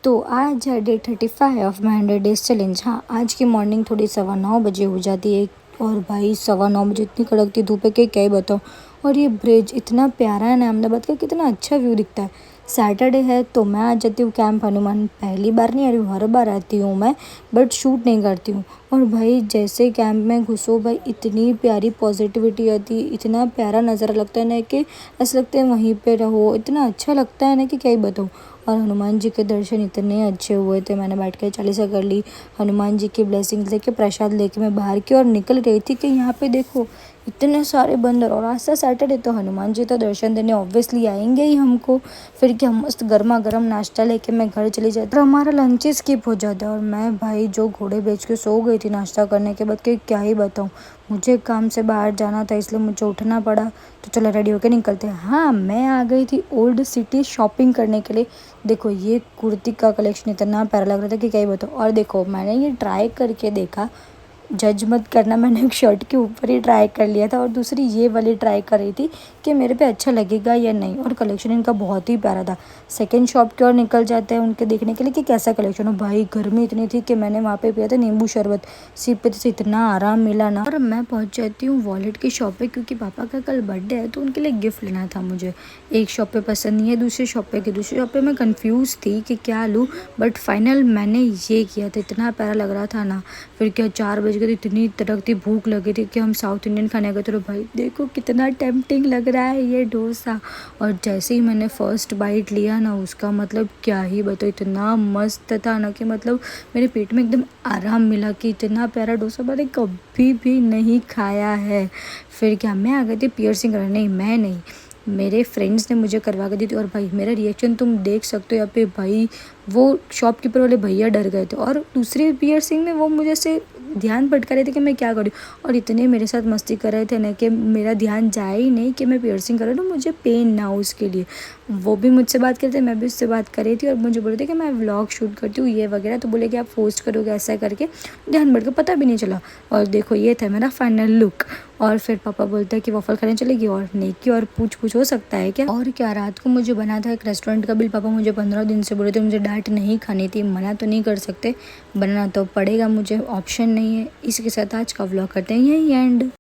तो आज है day 35 of my 100 days challenge. हाँ, आज की मॉर्निंग थोड़ी 9:15 हो जाती है और भाई 9:15 इतनी कड़कती धूप है कि क्या ही बताऊँ। और ये ब्रिज इतना प्यारा है ना अहमदाबाद का, कितना अच्छा व्यू दिखता है। सैटरडे है तो मैं आ जाती हूँ कैंप हनुमान। पहली बार नहीं आ रही हूँ, हर बार आती हूँ मैं, बट शूट नहीं करती हूँ। और भाई जैसे कैंप में घुसो भाई इतनी प्यारी पॉजिटिविटी आती है, इतना प्यारा नज़ारा लगता है ना कि ऐसा लगता है वहीं पे रहो, इतना अच्छा लगता है ना कि क्या ही बताऊँ। और हनुमान जी के दर्शन इतने अच्छे हुए थे, मैंने बैठ कर चालीसा कर ली, हनुमान जी की ब्लेसिंग्स लेके प्रसाद लेके मैं बाहर की ओर निकल रही थी कि यहाँ पे देखो इतने सारे बंदर। और आज था सैटरडे तो हनुमान जी तो दर्शन देने ऑब्वियसली आएंगे ही हमको। फिर क्या मस्त गर्मा गर्म नाश्ता लेके मैं घर चली जाती और हमारा लंच ही स्किप हो जाता। और मैं भाई जो घोड़े बेच के सो गई थी नाश्ता करने के बाद कि क्या ही बताऊँ। मुझे काम से बाहर जाना था इसलिए मुझे उठना पड़ा, तो चलो रेडी होके निकलते हैं। हाँ, मैं आ गई थी ओल्ड सिटी शॉपिंग करने के लिए। देखो ये कुर्ती का कलेक्शन इतना प्यारा लग रहा था कि क्या ही बताऊँ। और देखो मैंने ये ट्राई करके देखा, जज मत करना, मैंने एक शर्ट के ऊपर ही ट्राई कर लिया था और दूसरी ये वाली ट्राई कर रही थी कि मेरे पे अच्छा लगेगा या नहीं। और कलेक्शन इनका बहुत ही प्यारा था। सेकंड शॉप की ओर निकल जाते हैं उनके देखने के लिए कि कैसा कलेक्शन हो। भाई गर्मी इतनी थी कि मैंने वहाँ पे पिया था नींबू शरबत, सिर पे से इतना आराम मिला ना। और मैं पहुँच जाती हूँ वॉलेट की शॉप पे क्योंकि पापा का कल बर्थडे है तो उनके लिए गिफ्ट लेना था मुझे। एक शॉप पे पसंद नहीं है, दूसरी शॉप पे की दूसरी शॉप पे मैं कंफ्यूज थी कि क्या लूँ, बट फाइनल मैंने ये किया था। इतना प्यारा लग रहा था ना। फिर क्या 4 बज गए तो इतनी तड़कती भूख लगी थी कि हम साउथ इंडियन खाने गए थे। तो भाई देखो कितना टेम्पटिंग लग रहा है ये डोसा। और जैसे ही मैंने फर्स्ट बाइट लिया ना उसका मतलब क्या ही बताओ, इतना मस्त था ना कि मतलब मेरे पेट में एकदम आराम मिला कि इतना प्यारा डोसा मैंने कभी भी नहीं खाया है। फिर क्या मैं आ गई थी पियर्सिंग करने। नहीं, मैं नहीं, मेरे फ्रेंड्स ने मुझे करवा के दी थी। और भाई मेरा रिएक्शन तुम देख सकते हो यहाँ पे। भाई वो शॉपकीपर वाले भैया डर गए थे और दूसरे पियर्सिंग में वो मुझे से ध्यान भटका रहे थे कि मैं क्या करूँ। और इतने मेरे साथ मस्ती कर रहे थे ना कि मेरा ध्यान जाए ही नहीं कि मैं पियर्सिंग कर रही हूँ, मुझे पेन ना हो उसके लिए। वो भी मुझसे बात करते, मैं भी उससे बात कर रही थी और मुझे बोल रहे थे कि मैं व्लॉग शूट करती हूँ ये वगैरह। तो बोले कि आप पोस्ट करोगे ऐसा करके, ध्यान भटका, पता भी नहीं चला। और देखो ये था मेरा फाइनल लुक। और फिर पापा बोलते हैं कि वॉफल खाने चलेगी और नेकी और पूछ हो सकता है क्या। और क्या रात को मुझे बना था एक रेस्टोरेंट का बिल। पापा मुझे 15 दिन से बोले थे मुझे डांट नहीं खानी थी, मना तो नहीं कर सकते, बनाना तो पड़ेगा, मुझे ऑप्शन नहीं है। इसी के साथ आज का व्लॉग करते हैं यही एंड।